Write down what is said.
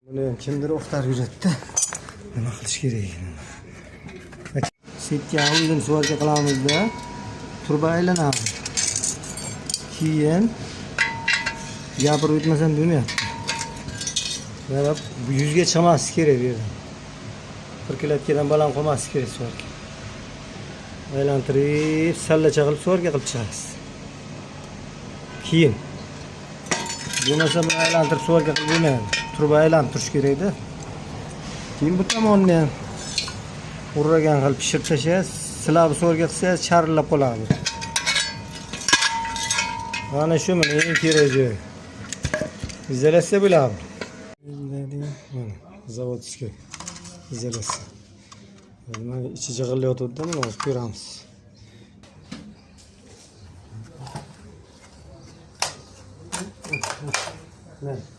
Buni ham kimdir o'qtar yuratdi. Nima qilish kerak? Setga oldin suvarga qilamizda, turba aylanadi. Keyin gapirib o'tmasam bo'lmayapti. Mana bu 100 ga chiqmaslik kerak bu yerda. 40 kilodan baland qolmaslik kerak suvarga. Aylantirib, sallacha qilib suvarga qilib chiqasiz. Keyin bo'lmasa buni aylantirib suvarga qilib bo'lmaydi. Turba aylanib turish kerak-da. Keyin bu tomonni ham urragan qilib pishirib tashlaysiz. Silab suvarga qilsangiz charillab qoladi. Mana shu men eng keragi. İzolasiya bo'ladi. Mana zavodskiy izolasiya. Mana ichi jig'illayotdi-da, mana olib ko'ramiz. Mana